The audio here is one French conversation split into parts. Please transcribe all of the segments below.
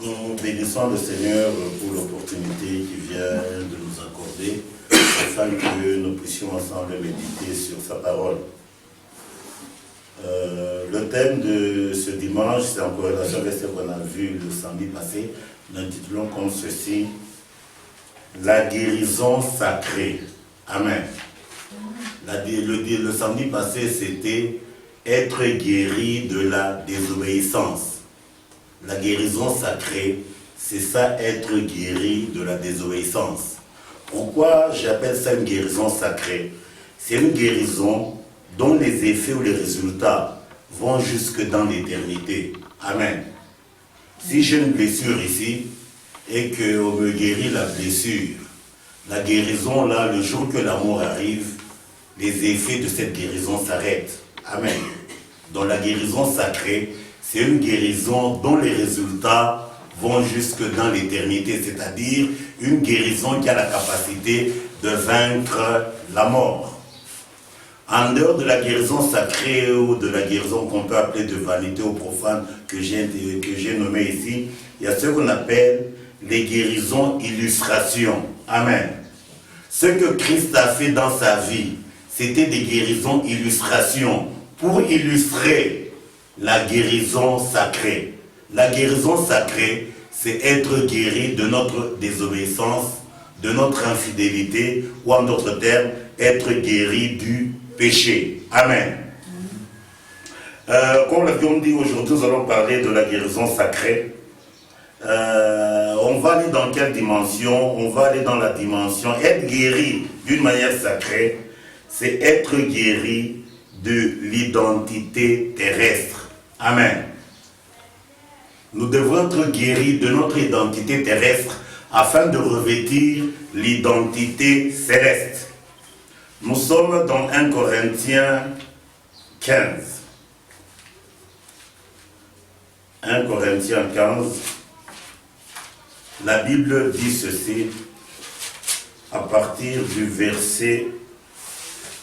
Nous bénissons le Seigneur pour l'opportunité qu'il vient de nous accorder afin que nous puissions ensemble méditer sur sa parole. Le thème de ce dimanche, c'est en corrélation avec ce qu'on a vu le samedi passé. Nous l'intitulons comme ceci: la guérison sacrée. Amen. Le samedi passé, c'était être guéri de la désobéissance. La guérison sacrée, c'est ça, être guéri de la désobéissance. Pourquoi j'appelle ça une guérison sacrée? C'est une guérison dont les effets ou les résultats vont jusque dans l'éternité. Amen. Si j'ai une blessure ici et qu'on me guérit la blessure, la guérison là, le jour que la mort arrive, les effets de cette guérison s'arrêtent. Amen. Donc la guérison sacrée, c'est une guérison dont les résultats vont jusque dans l'éternité, c'est-à-dire une guérison qui a la capacité de vaincre la mort. En dehors de la guérison sacrée ou de la guérison qu'on peut appeler de vanité ou profane que j'ai nommé ici, il y a ce qu'on appelle les guérisons illustrations. Amen. Ce que Christ a fait dans sa vie, c'était des guérisons illustrations pour illustrer la guérison sacrée. La guérison sacrée, c'est être guéri de notre désobéissance, de notre infidélité, ou en d'autres termes, être guéri du péché. Amen. Comme l'avions dit aujourd'hui, nous allons parler de la guérison sacrée. On va aller dans quelle dimension? On va aller dans la dimension être guéri d'une manière sacrée, c'est être guéri de l'identité terrestre. Amen. Nous devons être guéris de notre identité terrestre afin de revêtir l'identité céleste. Nous sommes dans 1 Corinthiens 15. 1 Corinthiens 15. La Bible dit ceci à partir du verset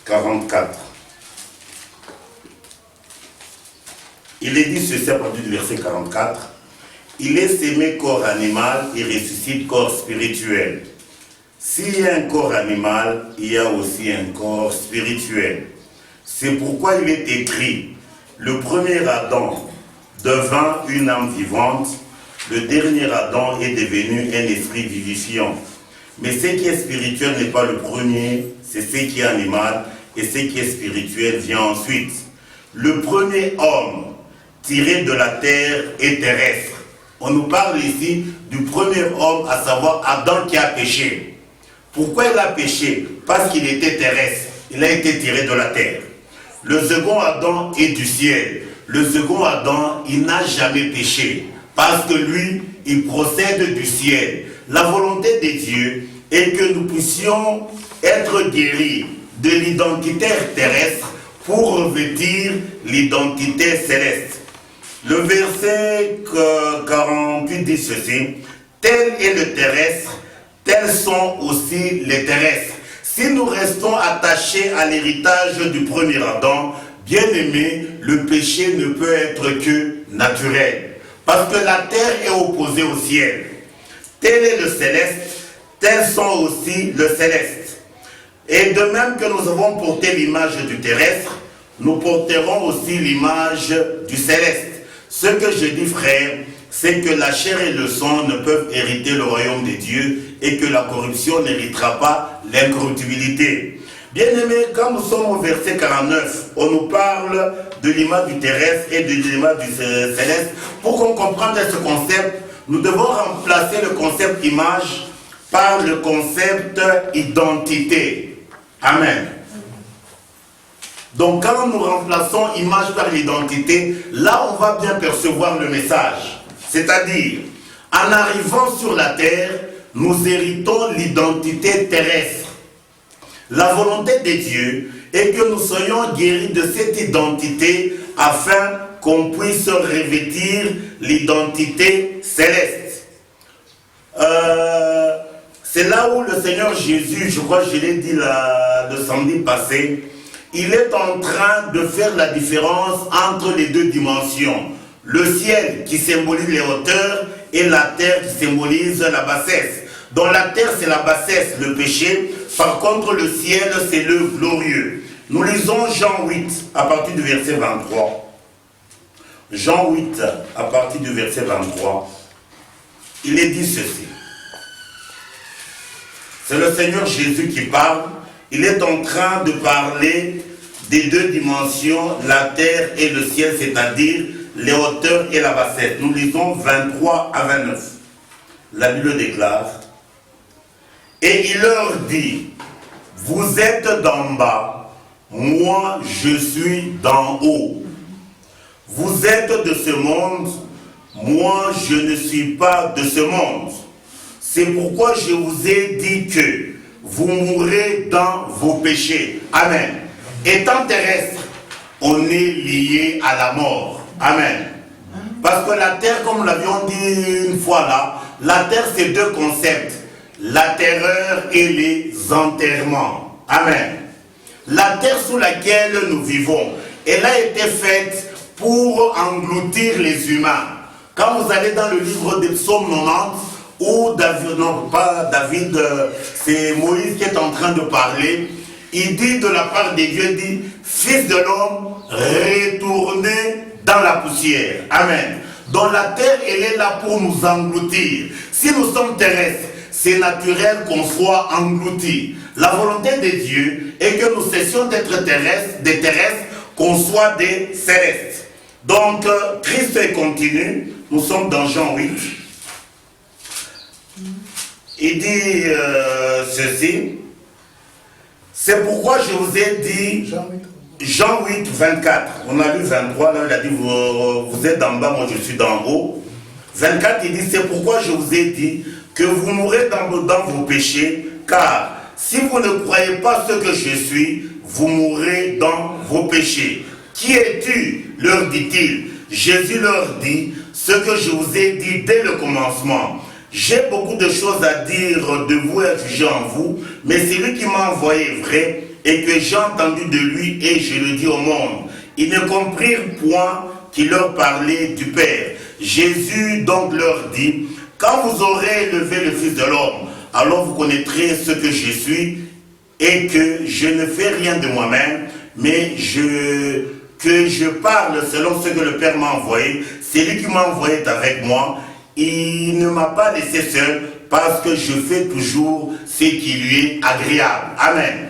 44. Il est dit ceci à partir du verset 44. Il est sémé corps animal et ressuscite corps spirituel. S'il y a un corps animal, il y a aussi un corps spirituel. C'est pourquoi il est écrit: le premier Adam devint une âme vivante, le dernier Adam est devenu un esprit vivifiant. Mais ce qui est spirituel n'est pas le premier, c'est ce qui est animal, et ce qui est spirituel vient ensuite. Le premier homme tiré de la terre et terrestre. On nous parle ici du premier homme, à savoir Adam, qui a péché. Pourquoi il a péché? Parce qu'il était terrestre. Il a été tiré de la terre. Le second Adam est du ciel. Le second Adam, il n'a jamais péché. Parce que lui, il procède du ciel. La volonté de Dieu est que nous puissions être guéris de l'identité terrestre pour revêtir l'identité céleste. Le verset 48 dit ceci: tel est le terrestre, tels sont aussi les terrestres. Si nous restons attachés à l'héritage du premier Adam, bien aimé, le péché ne peut être que naturel. Parce que la terre est opposée au ciel. Tel est le céleste, tels sont aussi le céleste. Et de même que nous avons porté l'image du terrestre, nous porterons aussi l'image du céleste. Ce que je dis, frère, c'est que la chair et le sang ne peuvent hériter le royaume de Dieu et que la corruption n'héritera pas l'incorruptibilité. Bien-aimés, quand nous sommes au verset 49, on nous parle de l'image du terrestre et de l'image du céleste. Pour qu'on comprenne ce concept, nous devons remplacer le concept image par le concept identité. Amen. Donc quand nous remplaçons image par l'identité, là on va bien percevoir le message. C'est-à-dire, en arrivant sur la terre, nous héritons l'identité terrestre. La volonté de Dieu est que nous soyons guéris de cette identité afin qu'on puisse revêtir l'identité céleste. C'est là où le Seigneur Jésus, je crois que je l'ai dit le samedi passé, il est en train de faire la différence entre les deux dimensions. Le ciel qui symbolise les hauteurs et la terre qui symbolise la bassesse. Donc la terre c'est la bassesse, le péché. Par contre le ciel c'est le glorieux. Nous lisons Jean 8 à partir du verset 23. Jean 8 à partir du verset 23. Il est dit ceci. C'est le Seigneur Jésus qui parle. Il est en train de parler des deux dimensions, la terre et le ciel, c'est-à-dire les hauteurs et la bassesse. Nous lisons 23 à 29. La Bible déclare, et il leur dit, vous êtes d'en bas, moi je suis d'en haut. Vous êtes de ce monde, moi je ne suis pas de ce monde. C'est pourquoi je vous ai dit que vous mourrez dans vos péchés. Amen. Étant terrestre, on est lié à la mort. Amen. Parce que la terre, comme nous l'avions dit une fois là, la terre c'est deux concepts. La terreur et les enterrements. Amen. La terre sous laquelle nous vivons, elle a été faite pour engloutir les humains. Quand vous allez dans le livre des psaumes 90, où David, non pas David, c'est Moïse qui est en train de parler, il dit de la part de Dieu, il dit, fils de l'homme, retournez dans la poussière. Amen. Donc la terre, elle est là pour nous engloutir. Si nous sommes terrestres, c'est naturel qu'on soit engloutis. La volonté de Dieu est que nous cessions d'être terrestres, des terrestres, qu'on soit des célestes. Donc, Christ est continu. Nous sommes dans Jean 8. Il dit ceci. C'est pourquoi je vous ai dit, Jean 8, 24. On a lu 23, là il a dit, vous êtes d'en bas, moi je suis d'en haut. 24, il dit, c'est pourquoi je vous ai dit que vous mourrez dans vos péchés, car si vous ne croyez pas ce que je suis, vous mourrez dans vos péchés. Qui es-tu? Leur dit-il. Jésus leur dit ce que je vous ai dit dès le commencement. J'ai beaucoup de choses à dire de vous et à juger en vous, mais c'est lui qui m'a envoyé est vrai et que j'ai entendu de lui et je le dis au monde. Ils ne comprirent point qu'il leur parlait du Père. Jésus donc leur dit, quand vous aurez élevé le Fils de l'homme, alors vous connaîtrez ce que je suis et que je ne fais rien de moi-même, mais que je parle selon ce que le Père m'a envoyé. C'est lui qui m'a envoyé avec moi. Il ne m'a pas laissé seul parce que je fais toujours ce qui lui est agréable. Amen. Amen.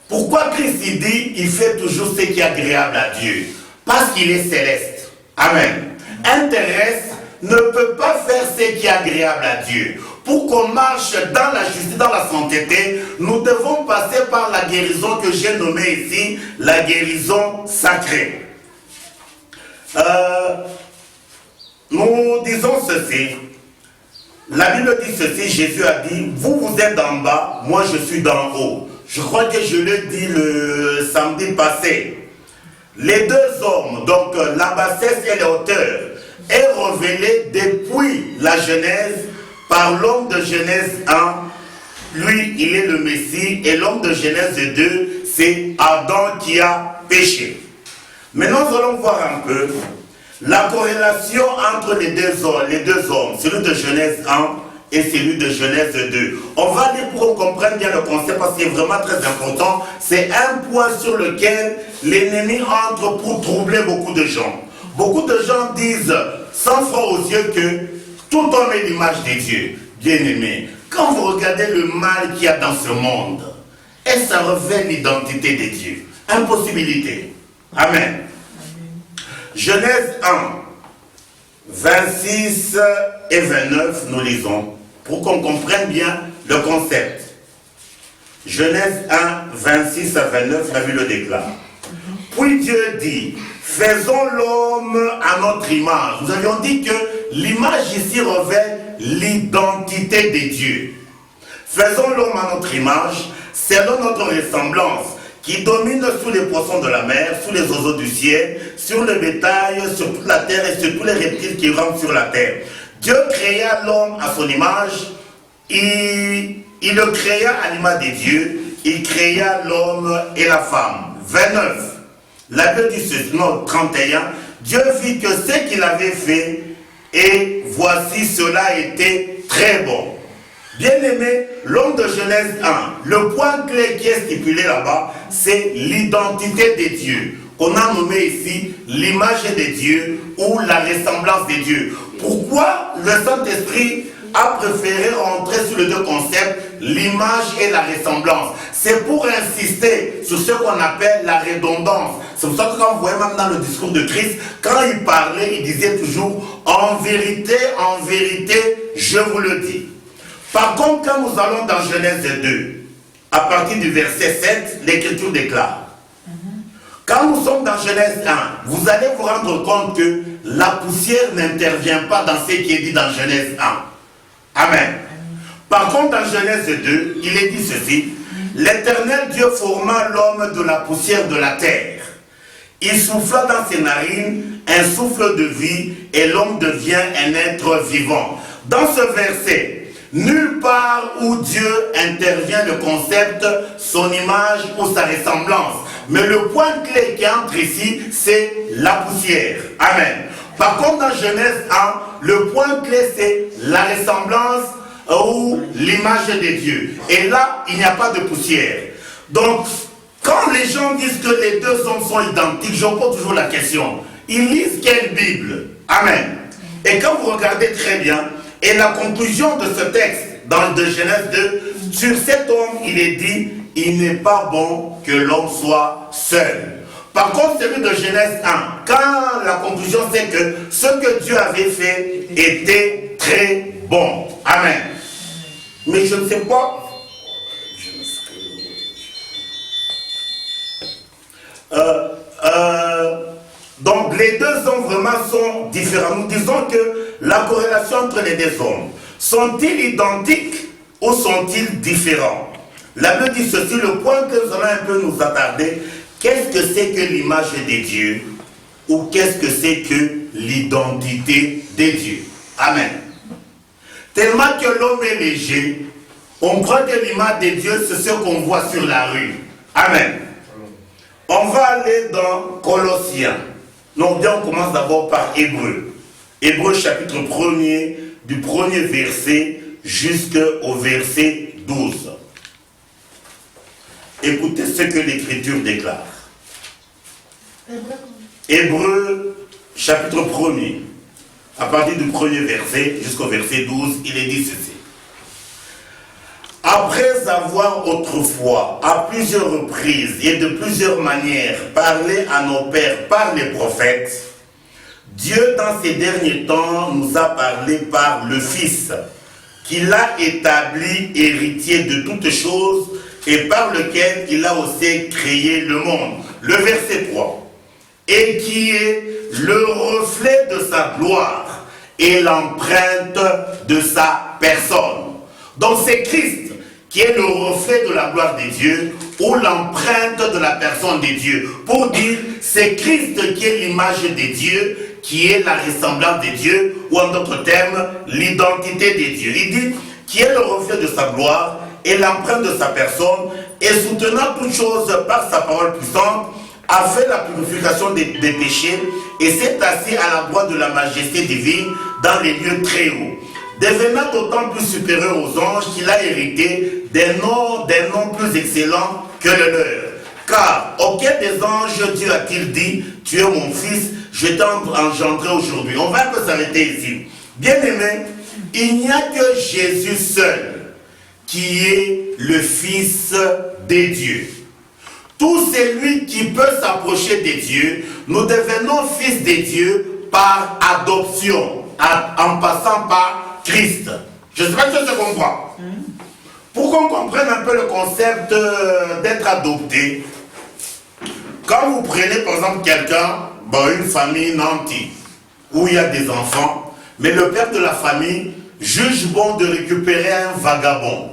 Pourquoi Christ il dit il fait toujours ce qui est agréable à Dieu? Parce qu'il est céleste. Amen. Un terrestre ne peut pas faire ce qui est agréable à Dieu. Pour qu'on marche dans la justice, dans la sainteté, nous devons passer par la guérison que j'ai nommée ici, la guérison sacrée. Nous disons ceci. La Bible dit ceci, Jésus a dit, vous êtes d'en bas, moi je suis d'en haut. Je crois que je l'ai dit le samedi passé. Les deux hommes, donc la bassesse et les hauteurs, est révélée depuis la Genèse par l'homme de Genèse 1. Lui, il est le Messie, et l'homme de Genèse 2, c'est Adam qui a péché. Maintenant, nous allons voir un peu la corrélation entre les deux hommes, celui de Genèse 1 et celui de Genèse 2. On va lire pour qu'on comprenne bien le concept parce qu'il est vraiment très important. C'est un point sur lequel l'ennemi entre pour troubler beaucoup de gens. Beaucoup de gens disent, sans foi aux yeux, que tout homme est l'image de Dieu. Bien-aimé, quand vous regardez le mal qu'il y a dans ce monde, est-ce que ça révèle l'identité de Dieu? Impossibilité. Amen. Genèse 1, 26 et 29, nous lisons, pour qu'on comprenne bien le concept. Genèse 1, 26 à 29, la Bible déclare. Puis Dieu dit, faisons l'homme à notre image. Nous avions dit que l'image ici révèle l'identité de Dieu. Faisons l'homme à notre image, selon notre ressemblance, qui domine sur les poissons de la mer, sur les oiseaux du ciel, sur le bétail, sur toute la terre et sur tous les reptiles qui rampent sur la terre. Dieu créa l'homme à son image, il le créa à l'image de Dieu, il créa l'homme et la femme. 29. La Bible dit ceci, non, 31. Dieu vit que ce qu'il avait fait et voici cela était très bon. Bien-aimé, l'homme de Genèse 1, le point clé qui est stipulé là-bas, c'est l'identité des dieux. On a nommé ici l'image des dieux ou la ressemblance des dieux. Pourquoi le Saint-Esprit a préféré rentrer sur les deux concepts, l'image et la ressemblance? C'est pour insister sur ce qu'on appelle la redondance. C'est pour ça que quand vous voyez même dans le discours de Christ, quand il parlait, il disait toujours en vérité, je vous le dis. Par contre, quand nous allons dans Genèse 2, à partir du verset 7, l'Écriture déclare. Quand nous sommes dans Genèse 1, vous allez vous rendre compte que la poussière n'intervient pas dans ce qui est dit dans Genèse 1. Amen. Par contre, dans Genèse 2, il est dit ceci. L'Éternel Dieu forma l'homme de la poussière de la terre. Il souffla dans ses narines un souffle de vie et l'homme devient un être vivant. Dans ce verset, nulle part où Dieu intervient le concept, son image ou sa ressemblance. Mais le point clé qui entre ici, c'est la poussière. Amen. Par contre, dans Genèse 1, le point clé, c'est la ressemblance ou l'image des dieux. Et là, il n'y a pas de poussière. Donc, quand les gens disent que les deux hommes sont identiques, je pose toujours la question. Ils lisent quelle Bible? Amen. Et quand vous regardez très bien, et la conclusion de ce texte, dans de Genèse 2, sur cet homme, il est dit, il n'est pas bon que l'homme soit seul. Par contre, celui de Genèse 1, quand la conclusion c'est que ce que Dieu avait fait était très bon. Amen. Mais je ne sais pas. Donc les deux hommes vraiment sont différents. Nous disons que la corrélation entre les deux hommes, sont-ils identiques ou sont-ils différents? La Bible dit ceci, le point que nous allons un peu nous attarder, qu'est-ce que c'est que l'image des dieux ou qu'est-ce que c'est que l'identité des dieux? Amen. Tellement que l'homme est léger, on croit que l'image des dieux, c'est ce qu'on voit sur la rue. Amen. On va aller dans Colossiens. Donc bien, on commence d'abord par Hébreux. Hébreux chapitre 1er, du premier verset jusqu'au verset 12. Écoutez ce que l'Écriture déclare. Hébreux chapitre 1er, à partir du premier verset jusqu'au verset 12, il est dit ceci. Après avoir autrefois, à plusieurs reprises et de plusieurs manières, parlé à nos pères par les prophètes, Dieu dans ces derniers temps nous a parlé par le Fils, qu'il a établi héritier de toutes choses et par lequel il a aussi créé le monde. Le verset 3. Et qui est le reflet de sa gloire et l'empreinte de sa personne. Donc c'est Christ qui est le reflet de la gloire des dieux ou l'empreinte de la personne des dieux. Pour dire, c'est Christ qui est l'image des dieux, qui est la ressemblance des dieux, ou en d'autres termes, l'identité des dieux. Il dit, qui est le reflet de sa gloire et l'empreinte de sa personne, et soutenant toutes choses par sa parole puissante, a fait la purification des péchés, et s'est assis à la droite de la majesté divine dans les lieux très hauts, devenant d'autant plus supérieur aux anges qu'il a hérité des noms plus excellents que le leur. Car auquel des anges Dieu a-t-il dit, tu es mon fils, je t'ai engendré aujourd'hui. On va un peu s'arrêter ici. Bien aimé, il n'y a que Jésus seul qui est le Fils des dieux. Tout celui qui peut s'approcher des dieux, nous devenons fils des dieux par adoption, en passant par Christ. Je ne sais pas si tu comprends. Pour qu'on comprenne un peu le concept d'être adopté, quand vous prenez par exemple quelqu'un, une famille nantie, où il y a des enfants, mais le père de la famille juge bon de récupérer un vagabond.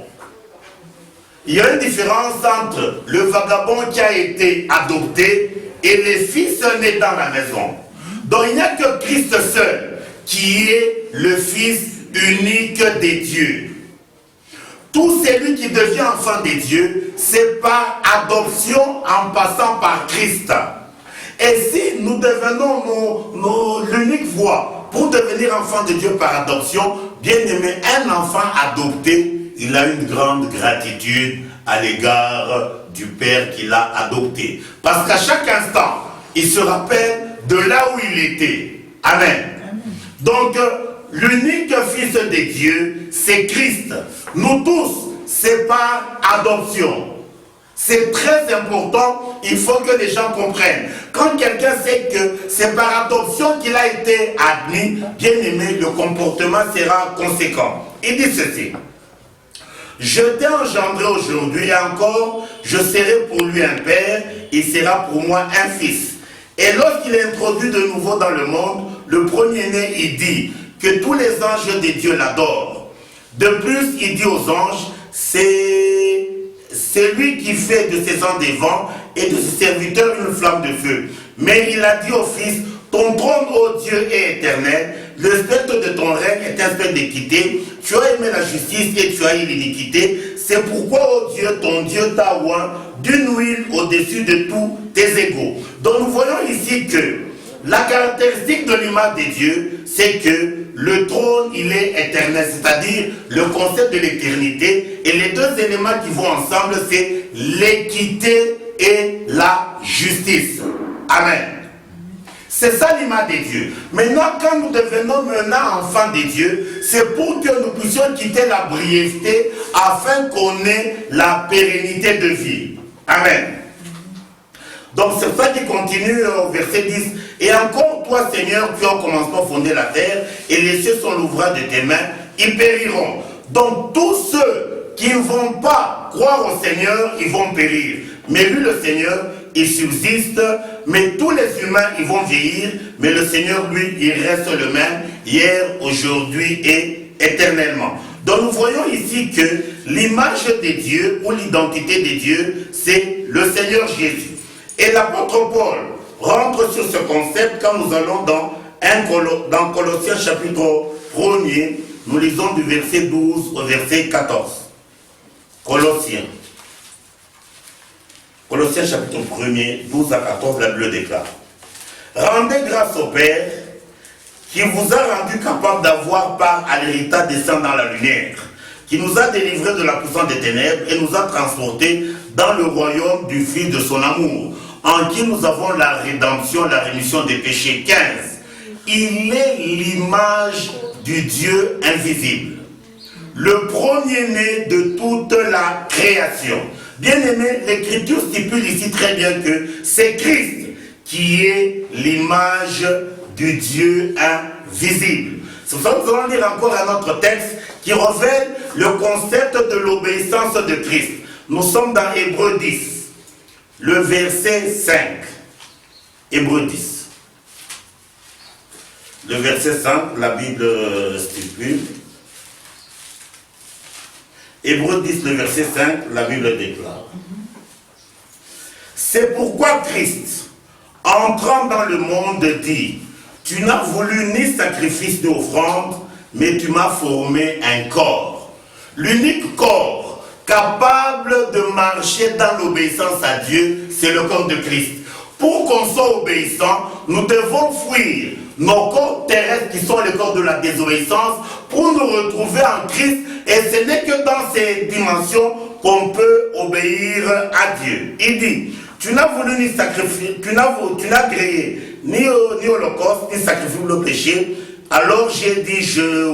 Il y a une différence entre le vagabond qui a été adopté et les fils nés dans la maison. Donc il n'y a que Christ seul qui est le Fils unique des dieux. Tout celui qui devient enfant des dieux, c'est par adoption en passant par Christ. Et si nous devenons l'unique voie pour devenir enfant de Dieu par adoption, bien aimé, un enfant adopté, il a une grande gratitude à l'égard du Père qui l'a adopté. Parce qu'à chaque instant, il se rappelle de là où il était. Amen. Donc, l'unique Fils de Dieu, c'est Christ. Nous tous, c'est par adoption. C'est très important, il faut que les gens comprennent. Quand quelqu'un sait que c'est par adoption qu'il a été admis, bien aimé, le comportement sera conséquent. Il dit ceci: je t'ai engendré aujourd'hui, et encore, je serai pour lui un père, il sera pour moi un fils. Et lorsqu'il est introduit de nouveau dans le monde, le premier-né, il dit que tous les anges de Dieu l'adorent. De plus, il dit aux anges, c'est lui qui fait de ses anges des vents et de ses serviteurs une flamme de feu. Mais il a dit au Fils, ton trône, ô Dieu, est éternel, le spectre de ton règne est un spectre d'équité, tu as aimé la justice et tu as eu l'iniquité, c'est pourquoi, ô Dieu, ton Dieu t'a oint d'une huile au-dessus de tous tes égaux. Donc nous voyons ici que la caractéristique de l'image de Dieu, c'est que le trône, il est éternel, c'est-à-dire le concept de l'éternité, et les deux éléments qui vont ensemble, c'est l'équité et la justice. Amen. C'est ça l'image de Dieu. Maintenant, quand nous devenons maintenant enfants de Dieu, c'est pour que nous puissions quitter la brièveté afin qu'on ait la pérennité de vie. Amen. Donc c'est ça qui continue au verset 10. Et encore toi, Seigneur, tu as au commencement fondé la terre, et les cieux sont l'ouvrage de tes mains, ils périront. Donc tous ceux qui ne vont pas croire au Seigneur, ils vont périr. Mais lui, le Seigneur, il subsiste, mais tous les humains, ils vont vieillir, mais le Seigneur, lui, il reste le même, hier, aujourd'hui et éternellement. Donc nous voyons ici que l'image de Dieu, ou l'identité de Dieu, c'est le Seigneur Jésus. Et l'apôtre Paul rentre sur ce concept quand nous allons dans Colossiens chapitre 1er, nous lisons du verset 12 au verset 14. Colossiens chapitre 1er, 12 à 14, la Bible déclare: rendez grâce au Père qui vous a rendu capable d'avoir part à l'héritage des saints dans la lumière, qui nous a délivrés de la puissance des ténèbres et nous a transportés dans le royaume du Fils de son amour, en qui nous avons la rédemption, la rémission des péchés. 15. Il est l'image du Dieu invisible, le premier-né de toute la création. Bien aimé, l'Écriture stipule ici très bien que c'est Christ qui est l'image du Dieu invisible. C'est pour ça que nous allons lire encore un autre texte qui révèle le concept de l'obéissance de Christ. Nous sommes dans Hébreux 10, le verset 5. Hébreux 10. Le verset 5, la Bible stipule. Hébreux 10, le verset 5, la Bible déclare: c'est pourquoi Christ, entrant dans le monde, dit, tu n'as voulu ni sacrifice ni offrande, mais tu m'as formé un corps. L'unique corps capable de marcher dans l'obéissance à Dieu, c'est le corps de Christ. Pour qu'on soit obéissant, nous devons fuir nos corps terrestres qui sont les corps de la désobéissance pour nous retrouver en Christ. Et ce n'est que dans ces dimensions qu'on peut obéir à Dieu. Il dit, tu n'as voulu ni sacrifier, tu n'as créé ni holocauste, ni sacrifice pour le péché. Alors j'ai dit,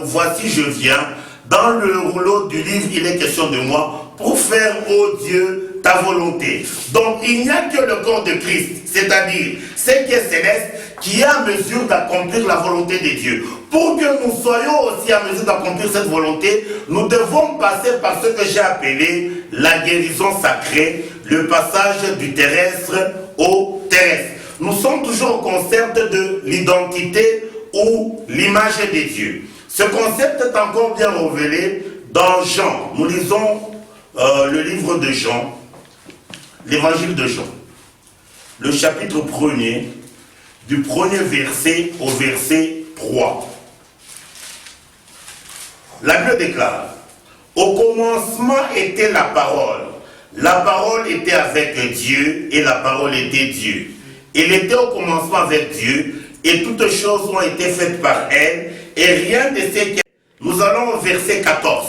voici je viens. Dans le rouleau du livre, il est question de moi pour faire, ô Dieu, ta volonté. Donc il n'y a que le corps de Christ, c'est-à-dire ce qui est céleste, qui est en mesure d'accomplir la volonté de Dieu. Pour que nous soyons aussi en mesure d'accomplir cette volonté, nous devons passer par ce que j'ai appelé la guérison sacrée, le passage du terrestre au terrestre. Nous sommes toujours au concept de l'identité ou l'image de Dieu. Ce concept est encore bien révélé dans Jean. Nous lisons le livre de Jean, l'évangile de Jean, le chapitre 1er, du premier verset au verset 3. La Bible déclare, au commencement était la parole était avec Dieu et la parole était Dieu. Il était au commencement avec Dieu et toutes choses ont été faites par elle, et rien de ce qu'elle... Nous allons au verset 14.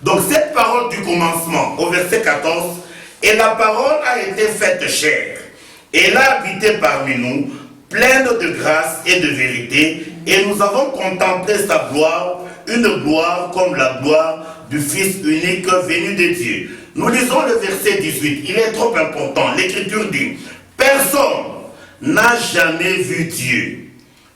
Donc cette parole du commencement, au verset 14, et la parole a été faite chair, et elle a habité parmi nous, pleine de grâce et de vérité, et nous avons contemplé sa gloire, une gloire comme la gloire du Fils unique venu de Dieu. Nous lisons le verset 18, il est trop important. L'Écriture dit, personne n'a jamais vu Dieu,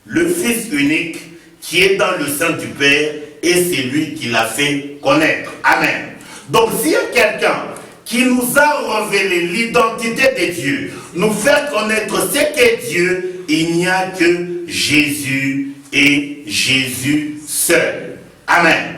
le Fils unique qui est dans le sein du Père, et c'est lui qui l'a fait connaître. Amen. Donc s'il y a quelqu'un qui nous a révélé l'identité de Dieu, nous faire connaître ce qu'est Dieu, il n'y a que Jésus et Jésus seul. Amen.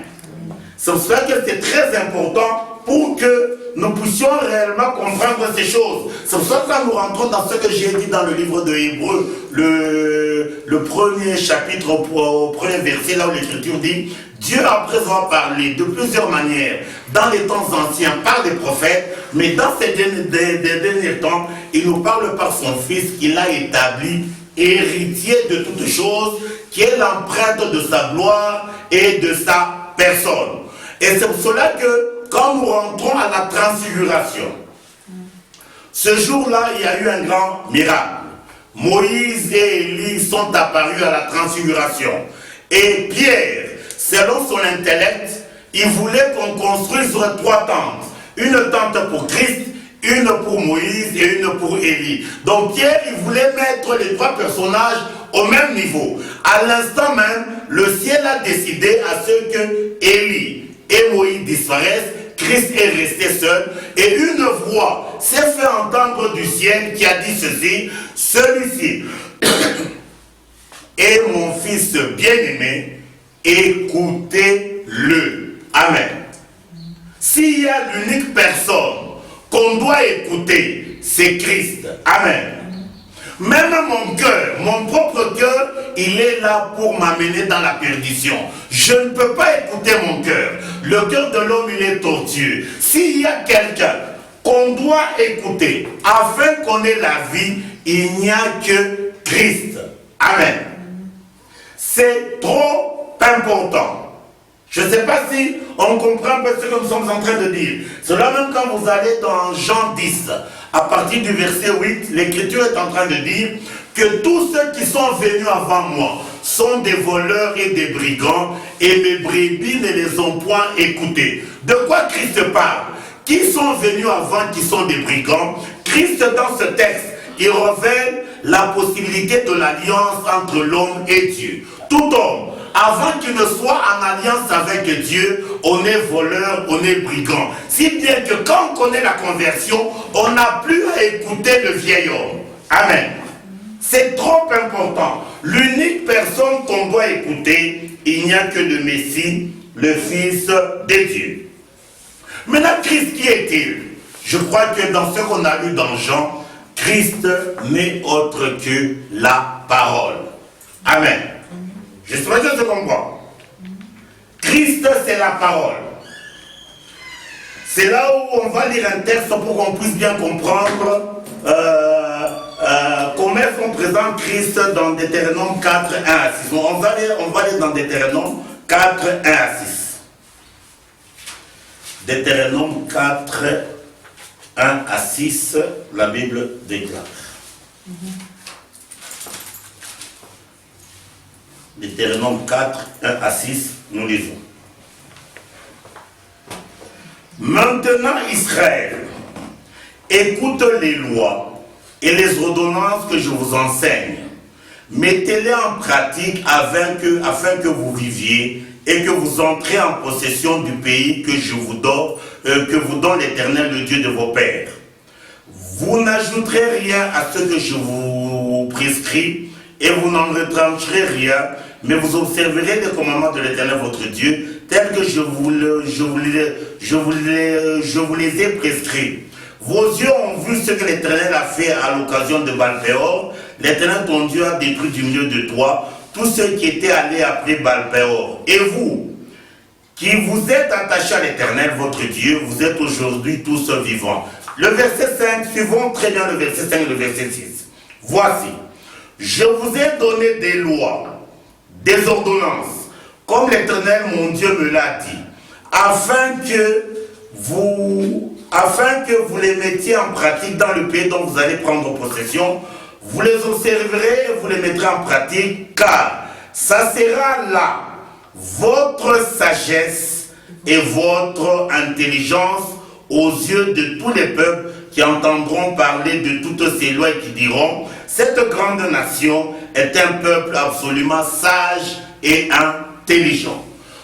C'est pour cela que c'est très important pour que nous puissions réellement comprendre ces choses. C'est pour ça que nous rentrons dans ce que j'ai dit dans le livre de Hébreux, le premier chapitre, au premier verset, là où l'Écriture dit, Dieu après avoir parlé de plusieurs manières dans les temps anciens par des prophètes, mais dans ces derniers temps, il nous parle par son Fils qu'il a établi héritier de toutes choses, qui est l'empreinte de sa gloire et de sa personne. Et c'est pour cela que quand nous rentrons à la transfiguration, ce jour-là, il y a eu un grand miracle. Moïse et Élie sont apparus à la transfiguration. Et Pierre, selon son intellect, il voulait qu'on construise 3 tentes. Une tente pour Christ, une pour Moïse et une pour Élie. Donc Pierre, il voulait mettre les 3 personnages au même niveau. À l'instant même, le ciel a décidé à ce que Élie et Moïse disparaissent. Christ est resté seul et une voix s'est fait entendre du ciel qui a dit ceci, celui-ci est mon fils bien-aimé, écoutez-le. Amen. S'il y a l'unique personne qu'on doit écouter, c'est Christ. Amen. Même mon cœur, mon propre cœur, il est là pour m'amener dans la perdition. Je ne peux pas écouter mon cœur. Le cœur de l'homme, il est tortueux. S'il y a quelqu'un qu'on doit écouter afin qu'on ait la vie, il n'y a que Christ. Amen. C'est trop important. Je ne sais pas si on comprend ce que nous sommes en train de dire. Cela même quand vous allez dans Jean 10, à partir du verset 8, l'Écriture est en train de dire que tous ceux qui sont venus avant moi sont des voleurs et des brigands, et mes brebis ne les ont point écoutés. De quoi Christ parle? Qui sont venus avant, qui sont des brigands? Christ, dans ce texte, il révèle la possibilité de l'alliance entre l'homme et Dieu. Tout homme, avant qu'il ne soit en alliance avec Dieu, on est voleur, on est brigand. Si bien que quand on connaît la conversion, on n'a plus à écouter le vieil homme. Amen. C'est trop important. L'unique personne qu'on doit écouter, il n'y a que le Messie, le Fils de Dieu. Maintenant, Christ, qui est-il? Je crois que dans ce qu'on a lu dans Jean, Christ n'est autre que la parole. Amen. J'espère que je comprends. Christ, c'est la parole. C'est là où on va lire un texte pour qu'on puisse bien comprendre comment sont présents Christ dans Deutéronome 4, 1 à 6. On va aller dans Deutéronome 4, 1 à 6. Deutéronome 4, 1 à 6, la Bible déclare. Deutéronome 4, 1 à 6, nous lisons. Maintenant Israël, écoute les lois et les ordonnances que je vous enseigne. Mettez-les en pratique afin que vous viviez et que vous entrez en possession du pays que vous donne l'Éternel, le Dieu de vos pères. Vous n'ajouterez rien à ce que je vous prescris et vous n'en retrancherez rien, mais vous observerez les commandements de l'Éternel votre Dieu, tels que je vous les ai prescrits. Vos yeux ont vu ce que l'Éternel a fait à l'occasion de Baal-Péor. L'Éternel ton Dieu a détruit du milieu de toi tous ceux qui étaient allés après Baal-Péor. Et vous, qui vous êtes attachés à l'Éternel votre Dieu, vous êtes aujourd'hui tous vivants. Le verset 5, suivons très bien le verset 5 et le verset 6. Voici, Je vous ai donné des lois, des ordonnances, comme l'Éternel mon Dieu me l'a dit, afin que vous les mettiez en pratique dans le pays dont vous allez prendre possession. Vous les observerez et vous les mettrez en pratique, car ça sera là votre sagesse et votre intelligence aux yeux de tous les peuples qui entendront parler de toutes ces lois et qui diront: cette grande nation est un peuple absolument sage et intelligent.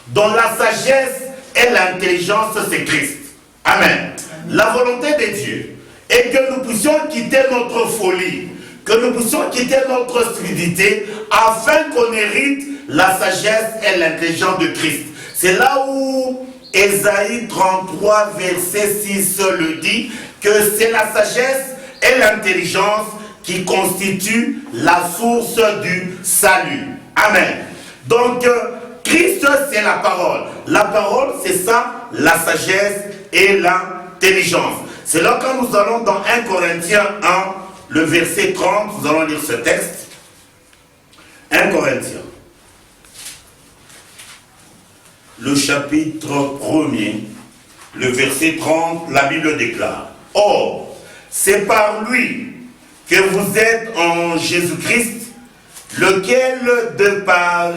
Dont la sagesse et l'intelligence, c'est Christ. Amen. La volonté de Dieu est que nous puissions quitter notre folie, que nous puissions quitter notre stupidité, afin qu'on hérite la sagesse et l'intelligence de Christ. C'est là où Ésaïe 33, verset 6 le dit, que c'est la sagesse et l'intelligence qui constituent la source du salut. Amen. Donc, Christ, c'est la parole. La parole, c'est ça, la sagesse et l'intelligence. C'est là quand nous allons dans 1 Corinthiens 1, le verset 30, nous allons lire ce texte. 1 Corinthiens. Le chapitre 1er, le verset 30, la Bible déclare: Or, c'est par lui que vous êtes en Jésus-Christ, lequel de par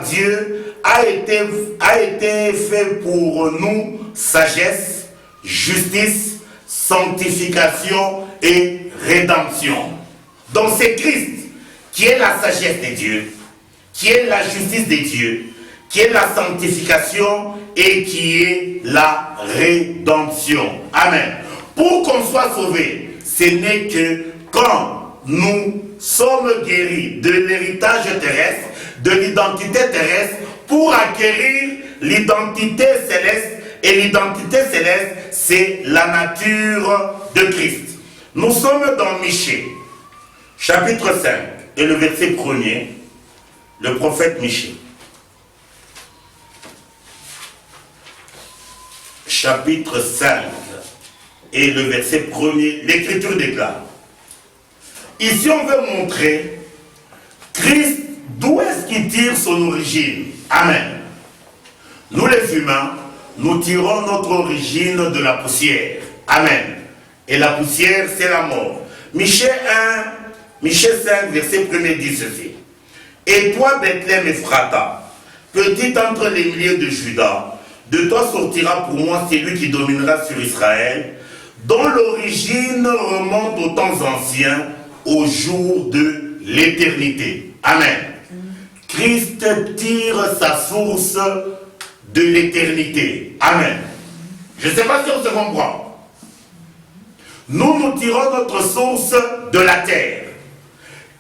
Dieu a été fait pour nous sagesse, justice, sanctification et rédemption. Donc c'est Christ qui est la sagesse de Dieu, qui est la justice de Dieu, qui est la sanctification et qui est la rédemption. Amen. Pour qu'on soit sauvé, ce n'est que quand nous sommes guéris de l'héritage terrestre, de l'identité terrestre, pour acquérir l'identité céleste. Et l'identité céleste, c'est la nature de Christ. Nous sommes dans Michée, chapitre 5, et le verset 1er, le prophète Michée. Chapitre 5 et le verset 1er, l'Écriture déclare. Ici, on veut montrer Christ, d'où est-ce qu'il tire son origine. Amen. Nous les humains, nous tirons notre origine de la poussière. Amen. Et la poussière, c'est la mort. Michée 5, verset 1er dit ceci. Et toi, Bethléem Ephrata, petite entre les milliers de Juda, de toi sortira pour moi celui qui dominera sur Israël, dont l'origine remonte aux temps anciens, au jour de l'éternité. Amen. Christ tire sa source de l'éternité. Amen. Je ne sais pas si on se comprend. Nous tirons notre source de la terre.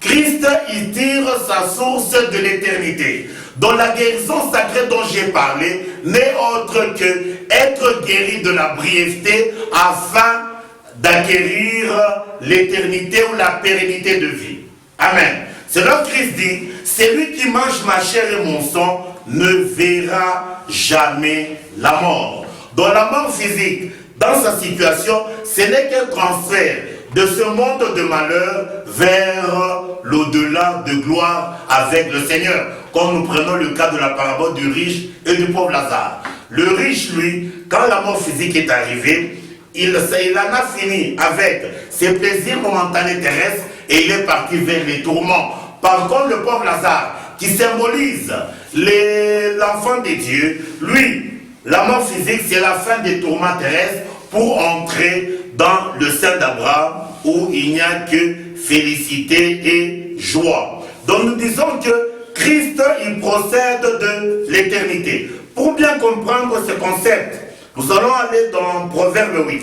Christ, il tire sa source de l'éternité. Dans la guérison sacrée dont j'ai parlé, n'est autre que être guéri de la brièveté afin d'acquérir l'éternité ou la pérennité de vie. Amen. C'est là que Christ dit, celui qui mange ma chair et mon sang ne verra jamais la mort. Dans la mort physique, dans sa situation, ce n'est qu'un transfert de ce monde de malheur vers l'au-delà de gloire avec le Seigneur. Comme nous prenons le cas de la parabole du riche et du pauvre Lazare. Le riche, lui, quand la mort physique est arrivée, il en a fini avec ses plaisirs momentanés terrestres et il est parti vers les tourments. Par contre, le pauvre Lazare, qui symbolise l'enfant de Dieu, lui, la mort physique, c'est la fin des tourments terrestres pour entrer dans le sein d'Abraham où il n'y a que félicité et joie. Donc nous disons que Christ, il procède de l'éternité. Pour bien comprendre ce concept, nous allons aller dans Proverbe 8.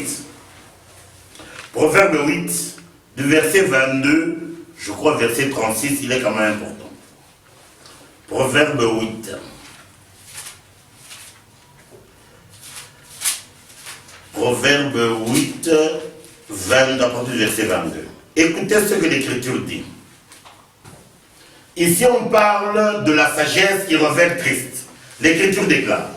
Proverbe 8, du verset 22, je crois verset 36, il est quand même important. Proverbe 8. Proverbe 8, 20, à partir du verset 22. Écoutez ce que l'Écriture dit. Ici, on parle de la sagesse qui révèle Christ. L'Écriture déclare: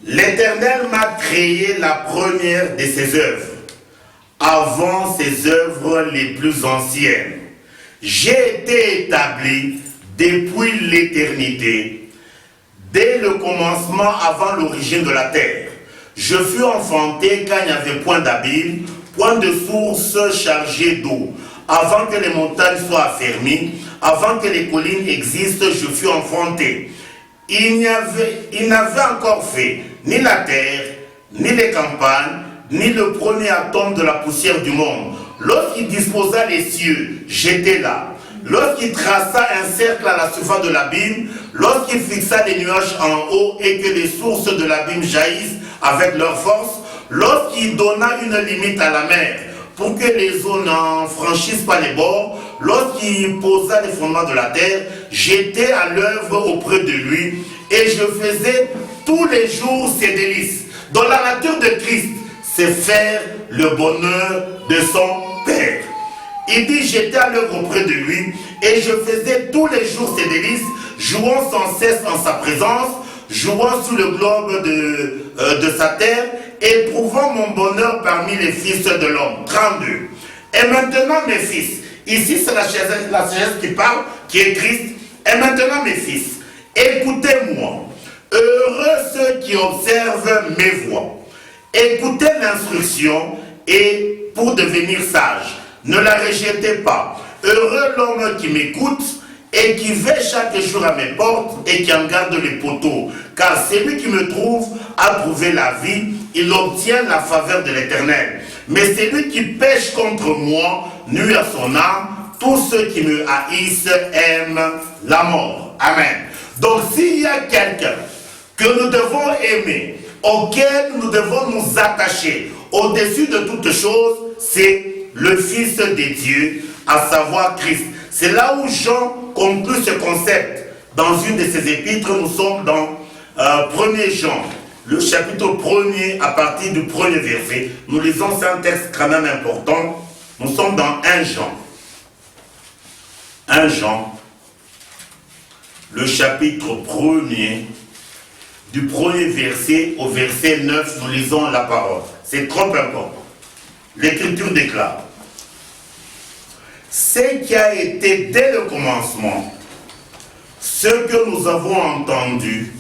L'Éternel m'a créé la première de ses œuvres. avant ses œuvres les plus anciennes. J'ai été établi depuis l'éternité, dès le commencement avant l'origine de la terre. Je fus enfanté quand il n'y avait point d'abîme, point de source chargée d'eau. Avant que les montagnes soient affermies, avant que les collines existent, je fus enfanté. Il n'avait encore fait ni la terre, ni les campagnes, ni le premier atome de la poussière du monde. Lorsqu'il disposa les cieux, j'étais là. Lorsqu'il traça un cercle à la surface de l'abîme, lorsqu'il fixa les nuages en haut et que les sources de l'abîme jaillissent avec leur force, lorsqu'il donna une limite à la mer pour que les eaux n'en franchissent pas les bords, lorsqu'il posa les fondements de la terre, j'étais à l'œuvre auprès de lui et je faisais tous les jours ses délices. Dans la nature de Christ, c'est faire le bonheur de son Père. Il dit, j'étais à l'œuvre auprès de lui et je faisais tous les jours ses délices, jouant sans cesse en sa présence, jouant sous le globe de sa terre, éprouvant mon bonheur parmi les fils de l'homme. 32. Et maintenant, mes fils, ici c'est la sagesse qui parle, qui est Christ. Et maintenant, mes fils, écoutez-moi. Heureux ceux qui observent mes voies. Écoutez l'instruction et pour devenir sage. Ne la rejetez pas. Heureux l'homme qui m'écoute et qui veille chaque jour à mes portes et qui en garde les poteaux. Car celui qui me trouve a trouvé la vie, il obtient la faveur de l'Éternel. Mais celui qui pêche contre moi nuit à son âme. Tous ceux qui me haïssent aiment la mort. Amen. Donc s'il y a quelqu'un que nous devons aimer, auquel nous devons nous attacher au-dessus de toutes choses, c'est le Fils de Dieu, à savoir Christ. C'est là où Jean conclut ce concept. Dans une de ses épîtres, nous sommes dans 1er Jean, le chapitre 1er, à partir du 1er verset. Nous lisons, c'est un texte quand même important. Nous sommes dans 1 Jean. 1 Jean, le chapitre 1er, du 1er verset au verset 9, nous lisons la parole. C'est trop important. L'Écriture déclare: ce qui a été dès le commencement, ce que nous avons entendu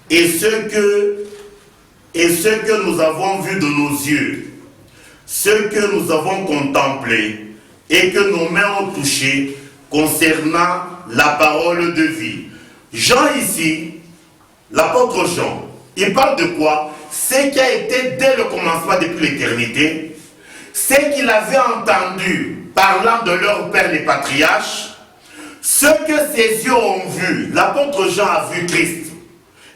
et ce que nous avons vu de nos yeux, ce que nous avons contemplé et que nos mains ont touché concernant la parole de vie. Jean ici, l'apôtre Jean, il parle de quoi? Ce qui a été dès le commencement depuis l'éternité, ce qu'il avait entendu parlant de leur père les patriarches, ce que ses yeux ont vu. L'apôtre Jean a vu Christ.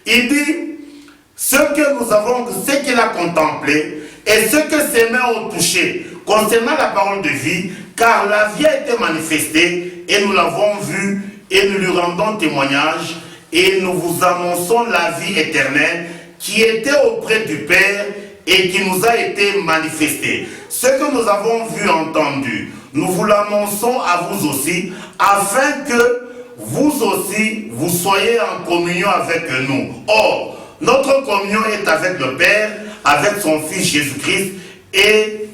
Il dit ce qu'il a contemplé et ce que ses mains ont touché concernant la parole de vie, car la vie a été manifestée et nous l'avons vue et nous lui rendons témoignage et nous vous annonçons la vie éternelle qui était auprès du Père et qui nous a été manifestée. Ce que nous avons vu, entendu, nous vous l'annonçons à vous aussi, afin que vous aussi, vous soyez en communion avec nous. Or, notre communion est avec le Père, avec son Fils Jésus-Christ, et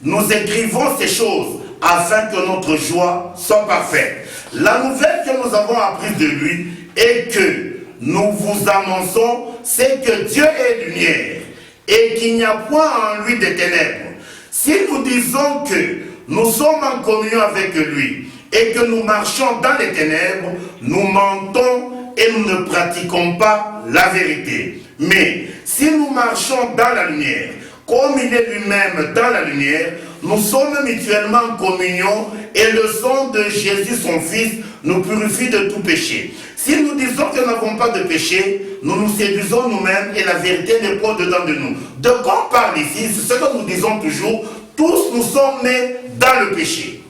nous écrivons ces choses afin que notre joie soit parfaite. La nouvelle que nous avons apprise de lui et que nous vous annonçons, c'est que Dieu est lumière et qu'il n'y a point en lui de ténèbres. Si nous disons que nous sommes en communion avec lui et que nous marchons dans les ténèbres, nous mentons et nous ne pratiquons pas la vérité. Mais si nous marchons dans la lumière, comme il est lui-même dans la lumière, nous sommes mutuellement en communion et le sang de Jésus, son Fils, nous purifie de tout péché. Si nous disons que nous n'avons pas de péché, nous nous séduisons nous-mêmes et la vérité n'est pas dedans de nous. De quoi on parle ici? C'est ce que nous disons toujours. Tous nous sommes nés dans le péché.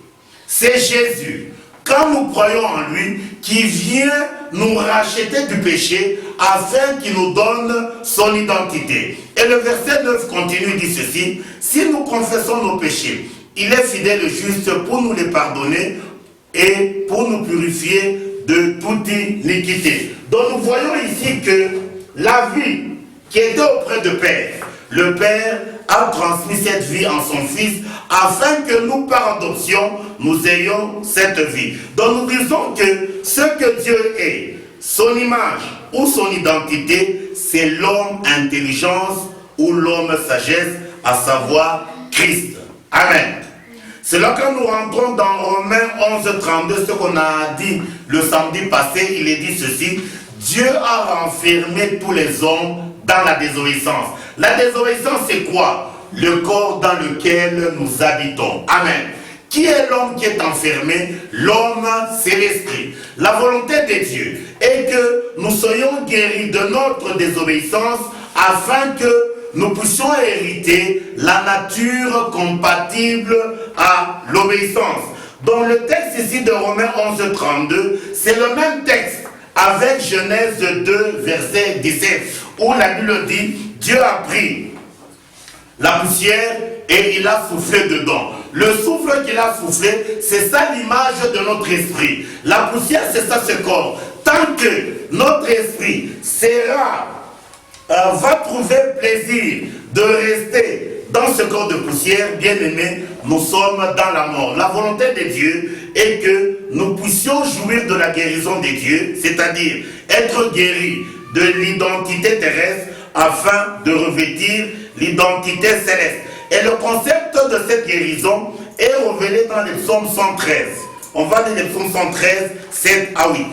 C'est Jésus, quand nous croyons en lui, qui vient nous racheter du péché afin qu'il nous donne son identité. Et le verset 9 continue, dit ceci: si nous confessons nos péchés, il est fidèle et juste pour nous les pardonner et pour nous purifier de toute iniquité. Donc nous voyons ici que la vie qui était auprès de Père, le Père a transmis cette vie en son Fils, afin que nous, par adoption, nous ayons cette vie. Donc nous disons que ce que Dieu est, son image ou son identité, c'est l'homme intelligence ou l'homme sagesse, à savoir Christ. Amen. C'est là que nous rentrons dans Romains 11, 32, ce qu'on a dit le samedi passé, il est dit ceci: Dieu a renfermé tous les hommes dans la désobéissance. La désobéissance, c'est quoi? Le corps dans lequel nous habitons. Amen. Qui est l'homme qui est enfermé? L'homme, c'est l'esprit. La volonté de Dieu est que nous soyons guéris de notre désobéissance afin que nous puissions hériter la nature compatible à l'obéissance. Dans le texte ici de Romains 11, 32, c'est le même texte avec Genèse 2, verset 17, où la Bible dit, Dieu a pris la poussière et il a soufflé dedans. Le souffle qu'il a soufflé, c'est ça l'image de notre esprit. La poussière, c'est ça ce corps. Tant que notre esprit va trouver plaisir de rester dans ce corps de poussière, bien aimé, nous sommes dans la mort. La volonté de Dieu est que nous puissions jouir de la guérison de Dieu, c'est-à-dire être guéris de l'identité terrestre afin de revêtir l'identité céleste. Et le concept de cette guérison est révélé dans les psaumes 113. On va lire les psaumes 113, 7 à 8.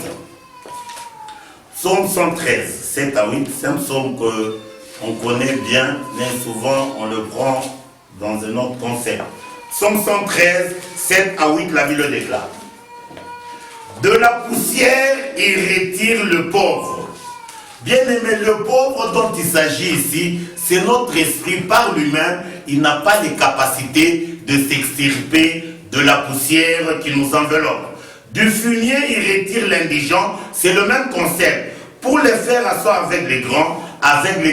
Psaume 113, 7 à 8, c'est un psaume qu'on connaît bien, mais souvent on le prend dans un autre concept. Psaume 113, 7 à 8, la Bible déclare: de la poussière, il retire le pauvre. Bien aimé, le pauvre dont il s'agit ici, c'est notre esprit par lui-même. Il n'a pas les capacités de s'extirper de la poussière qui nous enveloppe. Du fumier, il retire l'indigent, c'est le même concept. Pour les faire asseoir avec les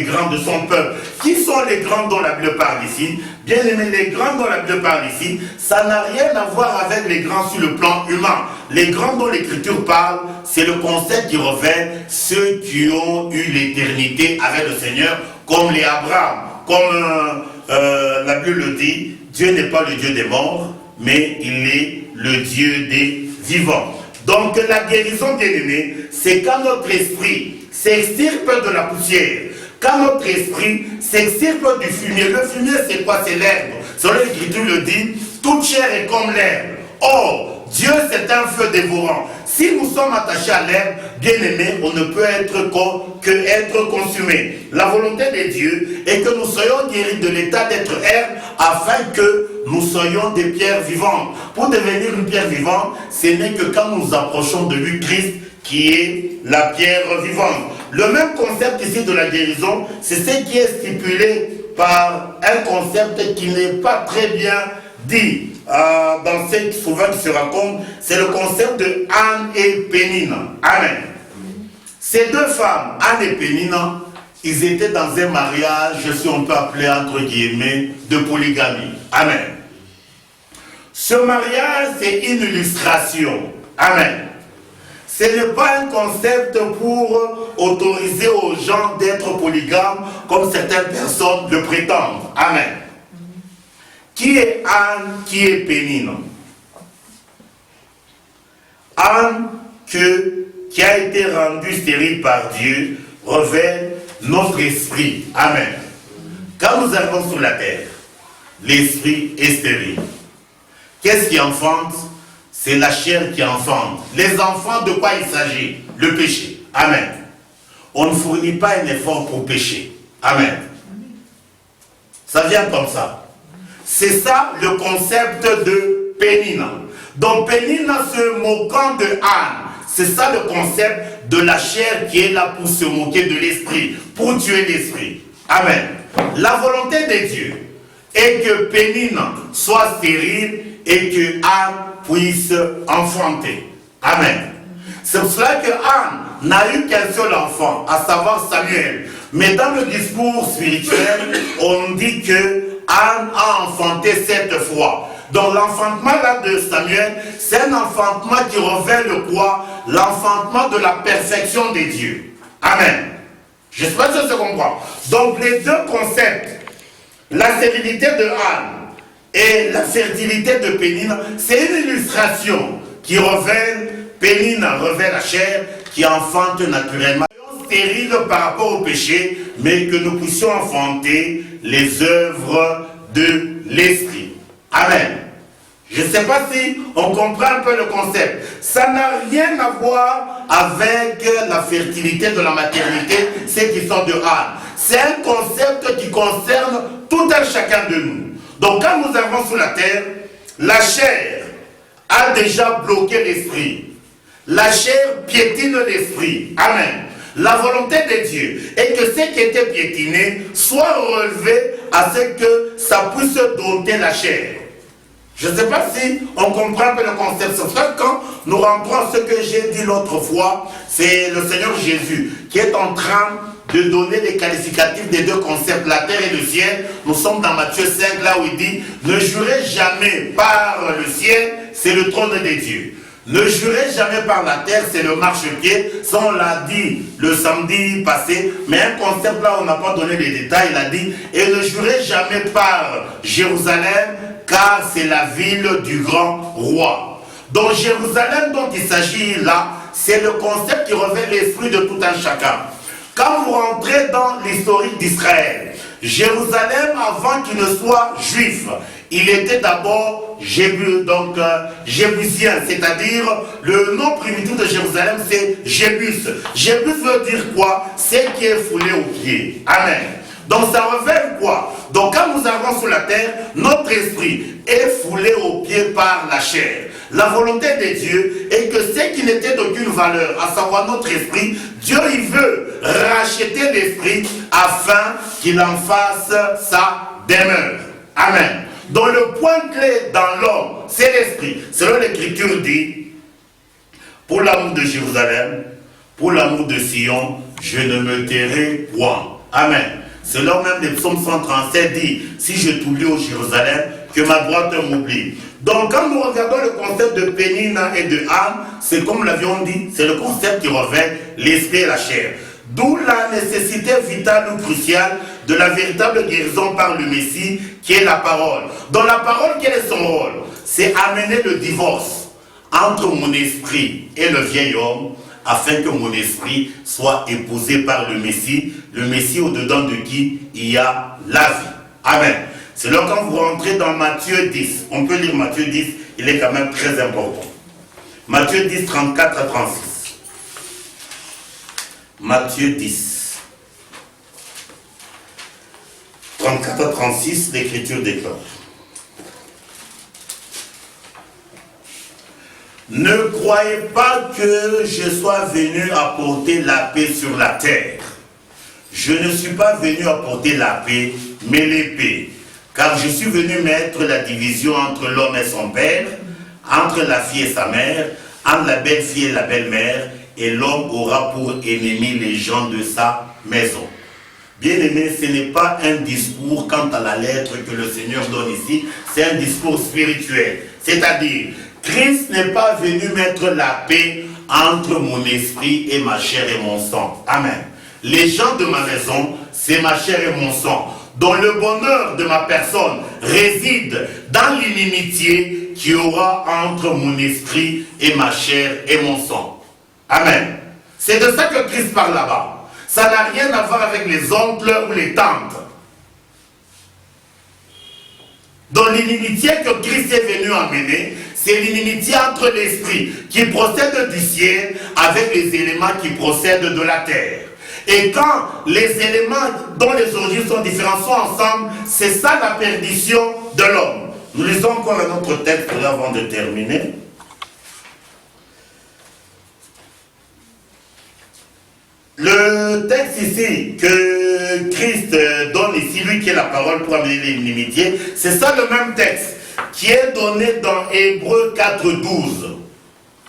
grands de son peuple. Qui sont les grands dont la Bible parle ici? Bien aimé, les grands dont la Bible parle ici, ça n'a rien à voir avec les grands sur le plan humain. Les grands dont l'Écriture parle, c'est le concept qui revêt ceux qui ont eu l'éternité avec le Seigneur, comme les Abraham. Comme la Bible le dit, Dieu n'est pas le Dieu des morts, mais il est le Dieu des vivants. Donc la guérison, bien aimé, c'est quand notre esprit s'extirpe de la poussière, quand notre esprit s'extirpe du fumier. Le fumier, c'est quoi? C'est l'herbe. Selon l'Écriture le dit, toute chair est comme l'herbe. Or, Dieu, c'est un feu dévorant. Si nous sommes attachés à l'herbe, bien aimé, on ne peut être que être consumé. La volonté de Dieu est que nous soyons guéris de l'état d'être herbe afin que nous soyons des pierres vivantes. Pour devenir une pierre vivante, ce n'est que quand nous nous approchons de lui, Christ, qui est la pierre vivante. Le même concept ici de la guérison, c'est ce qui est stipulé par un concept qui n'est pas très bien dit dans ce qui souvent se raconte, c'est le concept de Anne et Pénine. Amen. Ces deux femmes, Anne et Pénine, ils étaient dans un mariage, si on peut appeler entre guillemets, de polygamie. Amen. Ce mariage, c'est une illustration. Amen. Ce n'est pas un concept pour autoriser aux gens d'être polygames comme certaines personnes le prétendent. Amen. Qui est Anne, qui est Pénine? Anne, qui a été rendue stérile par Dieu, révèle notre esprit. Amen. Quand nous arrivons sur la terre, l'esprit est stérile. Qu'est-ce qui enfante? C'est la chair qui enfante. Les enfants, de quoi il s'agit? Le péché. Amen. On ne fournit pas un effort pour pécher. Amen. Ça vient comme ça. C'est ça le concept de Pénine. Donc Pénine se moquant de Anne. C'est ça le concept de la chair qui est là pour se moquer de l'esprit, pour tuer l'esprit. Amen. La volonté de Dieu est que Pénine soit stérile et que Anne puisse enfanter. Amen. C'est pour cela que Anne n'a eu qu'un seul enfant, à savoir Samuel. Mais dans le discours spirituel, on dit que Anne a enfanté 7 fois. Donc l'enfantement là de Samuel, c'est un enfantement qui revêt le quoi? L'enfantement de la perfection de Dieu. Amen. J'espère que ça se comprend. Donc les deux concepts La stérilité de Anne et la fertilité de Pénine, c'est une illustration qui révèle, Pénine révèle la chair, qui enfante naturellement. Stérile par rapport au péché, mais que nous puissions enfanter les œuvres de l'esprit. Amen. Je ne sais pas si on comprend un peu le concept. Ça n'a rien à voir avec la fertilité de la maternité, c'est qui sort de Anne. C'est un concept qui concerne tout un chacun de nous. Donc quand nous arrivons sur la terre, la chair a déjà bloqué l'esprit. La chair piétine l'esprit. Amen. La volonté de Dieu est que ce qui était piétiné soit relevé à ce que ça puisse dompter la chair. Je ne sais pas si on comprend un peu le concept. C'est vrai que quand nous rentrons à ce que j'ai dit l'autre fois, c'est le Seigneur Jésus qui est en train de donner les qualificatifs des deux concepts, la terre et le ciel. Nous sommes dans Matthieu 5, là où il dit « Ne jurez jamais par le ciel, c'est le trône de Dieu. Ne jurez jamais par la terre, c'est le marchepied. » Ça, on l'a dit le samedi passé, mais un concept là, on n'a pas donné les détails. Il a dit « Et ne jurez jamais par Jérusalem, car c'est la ville du grand roi. » Donc Jérusalem dont il s'agit là, c'est le concept qui révèle l'esprit de tout un chacun. Quand vous rentrez dans l'historique d'Israël, Jérusalem, avant qu'il ne soit juif, il était d'abord jébusien, c'est-à-dire le nom primitif de Jérusalem, c'est Jébus. Jébus veut dire quoi? C'est qui est foulé aux pieds. Amen. Donc ça révèle quoi? Donc quand nous arrivons sur la terre, notre esprit est foulé aux pieds par la chair. La volonté de Dieu est que ce qui n'était d'aucune valeur, à savoir notre esprit, Dieu il veut racheter l'esprit afin qu'il en fasse sa demeure. Amen. Donc le point clé dans l'homme, c'est l'esprit. Selon l'Écriture dit, pour l'amour de Jérusalem, pour l'amour de Sion, je ne me tairai point. Amen. Selon même les psaumes 137 dit, si je t'oublie au Jérusalem, que ma droite m'oublie. Donc quand nous regardons le concept de Pénine et de Anne, c'est comme l'avions dit, c'est le concept qui révèle l'esprit et la chair. D'où la nécessité vitale ou cruciale de la véritable guérison par le Messie, qui est la parole. Dans la parole, quel est son rôle? C'est amener le divorce entre mon esprit et le vieil homme, afin que mon esprit soit épousé par le Messie au-dedans de qui il y a la vie. Amen. C'est là quand vous rentrez dans Matthieu 10, on peut lire Matthieu 10, il est quand même très important. Matthieu 10, 34 à 36. Matthieu 10, 34 à 36, l'Écriture déclare. Ne croyez pas que je sois venu apporter la paix sur la terre. Je ne suis pas venu apporter la paix, mais l'épée. Car je suis venu mettre la division entre l'homme et son père, entre la fille et sa mère, entre la belle-fille et la belle-mère, et l'homme aura pour ennemi les gens de sa maison. Bien-aimé, ce n'est pas un discours quant à la lettre que le Seigneur donne ici, c'est un discours spirituel. C'est-à-dire, Christ n'est pas venu mettre la paix entre mon esprit et ma chair et mon sang. Amen. Les gens de ma maison, c'est ma chair et mon sang, dont le bonheur de ma personne réside dans l'inimitié qu'il y aura entre mon esprit et ma chair et mon sang. Amen. C'est de ça que Christ parle là-bas. Ça n'a rien à voir avec les oncles ou les tantes. Donc l'inimitié que Christ est venu amener, c'est l'inimitié entre l'esprit qui procède du ciel avec les éléments qui procèdent de la terre. Et quand les éléments dont les origines sont différents sont ensemble, c'est ça la perdition de l'homme. Nous lisons encore un autre texte avant de terminer. Le texte ici que Christ donne ici, lui qui est la parole pour amener l'inimitié, c'est ça le même texte qui est donné dans Hébreux 4.12.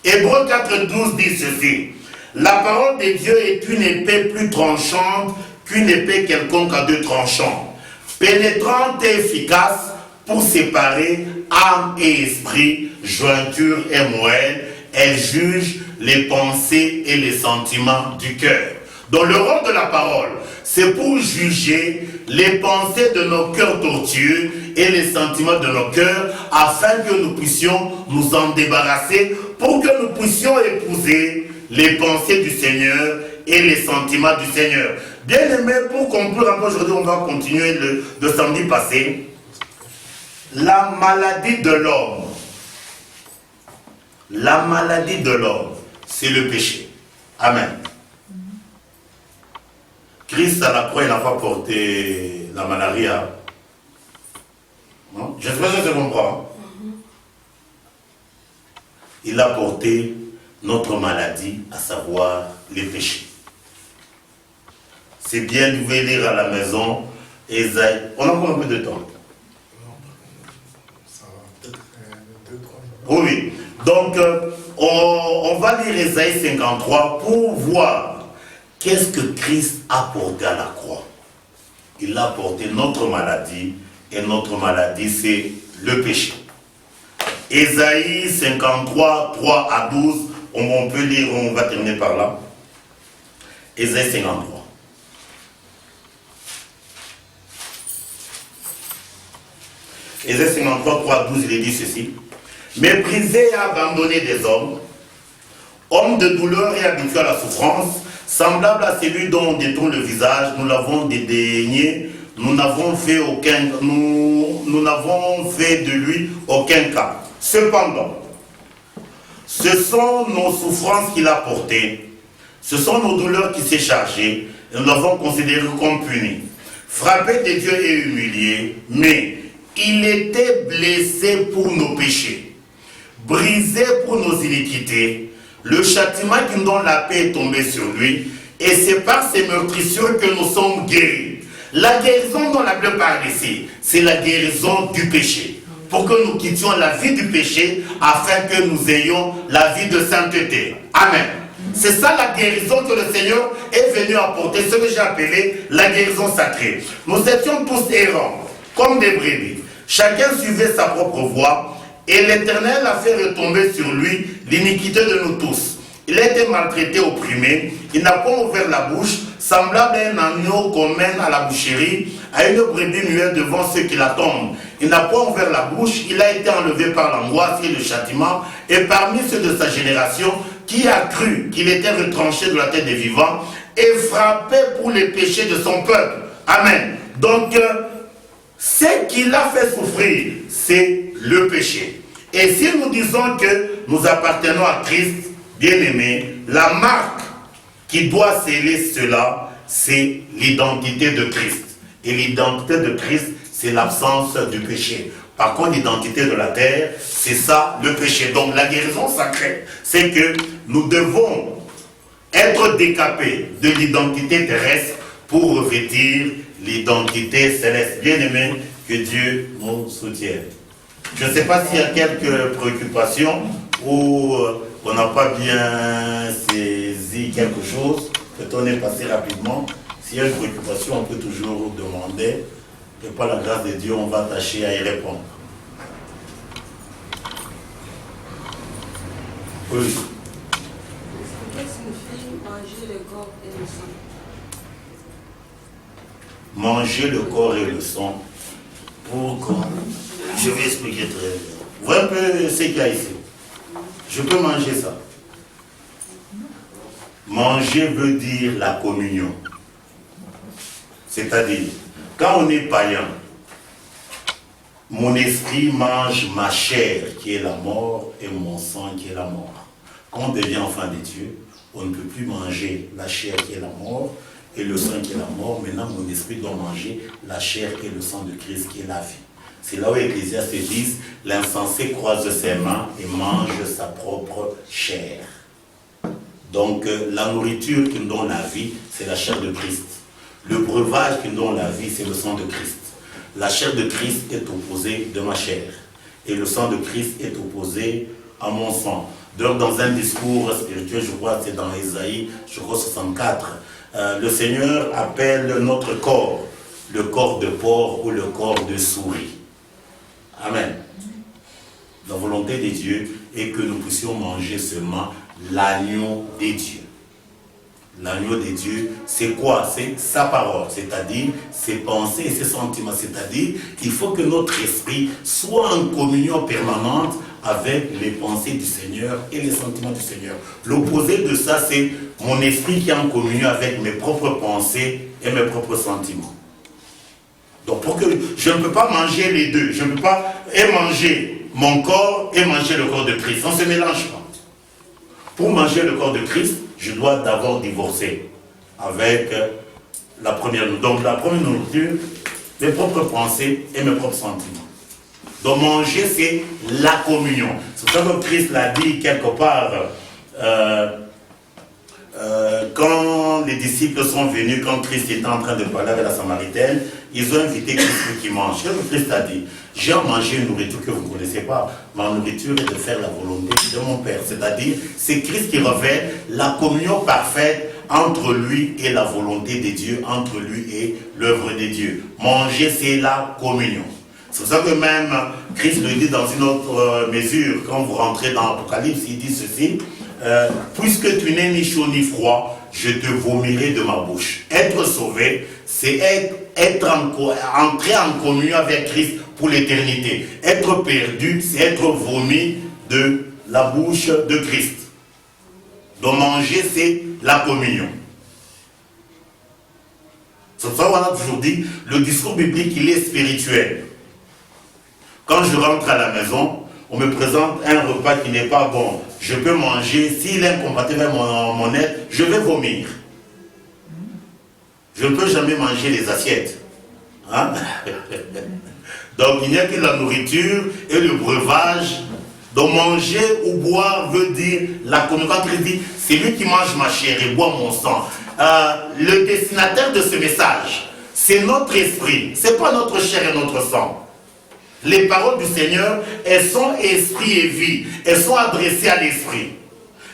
Hébreux 4.12 dit ceci. La parole de Dieu est une épée plus tranchante qu'une épée quelconque à deux tranchants, pénétrante et efficace pour séparer âme et esprit, jointure et moelle. Elle juge les pensées et les sentiments du cœur. Donc le rôle de la parole, c'est pour juger les pensées de nos cœurs tortueux et les sentiments de nos cœurs, afin que nous puissions nous en débarrasser, pour que nous puissions épouser les pensées du Seigneur et les sentiments du Seigneur. Bien aimé, pour conclure encore aujourd'hui, on va continuer le samedi passé. La maladie de l'homme. La maladie de l'homme, c'est le péché. Amen. Christ à la croix, il n'a pas porté la malaria. Non? Je ne sais pas si je comprends. Il a porté notre maladie, à savoir les péchés. C'est bien, vous pouvez lire à la maison, Ésaïe. On a encore un peu de temps. Ça va peut-être 2-3 minutes. Oui. Donc, on va lire Ésaïe 53 pour voir qu'est-ce que Christ a porté à la croix. Il a porté notre maladie, et notre maladie, c'est le péché. Ésaïe 53, 3 à 12, on peut lire, on va terminer par là. Ésaïe 53. Ésaïe 53, 3 à 12, il est dit ceci. Méprisé et abandonné des hommes, homme de douleur et habitué à la souffrance, semblable à celui dont on détourne le visage, nous l'avons dédaigné, nous n'avons fait de lui aucun cas. Cependant, ce sont nos souffrances qu'il a portées, ce sont nos douleurs qui s'est chargées, et nous l'avons considéré comme puni, frappé des dieux et humilié, mais il était blessé pour nos péchés, brisé pour nos iniquités. Le châtiment qui nous donne la paix est tombé sur lui, et c'est par ses meurtrissures que nous sommes guéris. La guérison dont la Bible parle ici, c'est la guérison du péché. Pour que nous quittions la vie du péché, afin que nous ayons la vie de sainteté. Amen. C'est ça la guérison que le Seigneur est venu apporter, ce que j'ai appelé la guérison sacrée. Nous étions tous errants, comme des brebis. Chacun suivait sa propre voie, et l'Éternel a fait retomber sur lui l'iniquité de nous tous. Il a été maltraité, opprimé, il n'a pas ouvert la bouche, semblable à un agneau qu'on mène à la boucherie, à une brebis muette devant ceux qui l'attendent. Il n'a pas ouvert la bouche, il a été enlevé par l'angoisse et le châtiment, et parmi ceux de sa génération, qui a cru qu'il était retranché de la tête des vivants, et frappé pour les péchés de son peuple. Amen. Donc, ce qu'il a fait souffrir, c'est le péché. Et si nous disons que nous appartenons à Christ, bien-aimé, la marque qui doit sceller cela, c'est l'identité de Christ. Et l'identité de Christ, c'est l'absence du péché. Par contre, l'identité de la terre, c'est ça, le péché. Donc la guérison sacrée, c'est que nous devons être décapés de l'identité terrestre pour revêtir l'identité céleste. Bien-aimé, que Dieu nous soutienne. Je ne sais pas s'il y a quelques préoccupations ou on n'a pas bien saisi quelque chose. Peut-être on est passé rapidement. S'il y a une préoccupation, on peut toujours demander. Et par la grâce de Dieu, on va tâcher à y répondre. Oui. Qu'est-ce que signifie manger le corps et le sang? Manger le corps et le sang. Pourquoi? Je vais expliquer très bien. Vous voyez un peu ce qu'il y a ici. Je peux manger ça. Manger veut dire la communion. C'est-à-dire, quand on est païen, mon esprit mange ma chair qui est la mort et mon sang qui est la mort. Quand on devient enfant de Dieu, on ne peut plus manger la chair qui est la mort et le sang qui est la mort. Maintenant, mon esprit doit manger la chair et le sang de Christ qui est la vie. C'est là où Ecclésiaste dit, l'insensé croise ses mains et mange sa propre chair. Donc, la nourriture qui nous donne la vie, c'est la chair de Christ. Le breuvage qui nous donne la vie, c'est le sang de Christ. La chair de Christ est opposée de ma chair. Et le sang de Christ est opposé à mon sang. Donc, dans un discours spirituel, je crois que c'est dans Ésaïe, je crois 64, le Seigneur appelle notre corps le corps de porc ou le corps de souris. Amen. La volonté de Dieu est que nous puissions manger seulement l'agneau des dieux. L'agneau de Dieu, c'est quoi? C'est sa parole, c'est-à-dire ses pensées et ses sentiments. C'est-à-dire qu'il faut que notre esprit soit en communion permanente avec les pensées du Seigneur et les sentiments du Seigneur. L'opposé de ça, c'est mon esprit qui est en communion avec mes propres pensées et mes propres sentiments. Donc pour que je ne peux pas manger les deux, je ne peux pas manger mon corps et manger le corps de Christ. On ne se mélange pas. Pour manger le corps de Christ, je dois d'abord divorcer avec la première nourriture. Donc la première nourriture, mes propres pensées et mes propres sentiments. Donc manger, c'est la communion. C'est pour ça que Christ l'a dit quelque part, quand les disciples sont venus, quand Christ était en train de parler avec la Samaritaine, ils ont invité Christ pour qu'il mange. Christ a dit, j'ai mangé une nourriture que vous ne connaissez pas. Ma nourriture est de faire la volonté de mon Père. C'est-à-dire, c'est Christ qui revêt la communion parfaite entre lui et la volonté de Dieu, entre lui et l'œuvre de Dieu. Manger, c'est la communion. C'est pour ça que même Christ le dit dans une autre mesure, quand vous rentrez dans l'Apocalypse, il dit ceci, puisque tu n'es ni chaud ni froid, je te vomirai de ma bouche. Être sauvé, c'est entrer en communion avec Christ pour l'éternité. Être perdu, c'est être vomi de la bouche de Christ. Donc manger, c'est la communion. C'est pour ça qu'on a toujours dit, le discours biblique, il est spirituel. Quand je rentre à la maison, on me présente un repas qui n'est pas bon. Je peux manger, s'il est incompatible avec mon être, je vais vomir. Je ne peux jamais manger les assiettes. Hein? Donc il n'y a que la nourriture et le breuvage. Donc manger ou boire veut dire la communion. Quand il dit, c'est lui qui mange ma chair et boit mon sang. Le destinataire de ce message, c'est notre esprit. Ce n'est pas notre chair et notre sang. Les paroles du Seigneur, elles sont esprit et vie. Elles sont adressées à l'esprit.